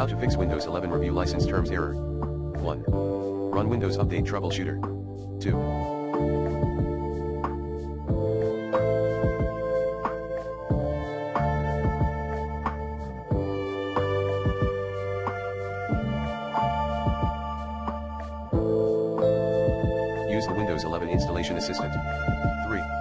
How to fix Windows 11 review license terms error. 1. Run Windows Update Troubleshooter. 2. Use the Windows 11 Installation Assistant. 3.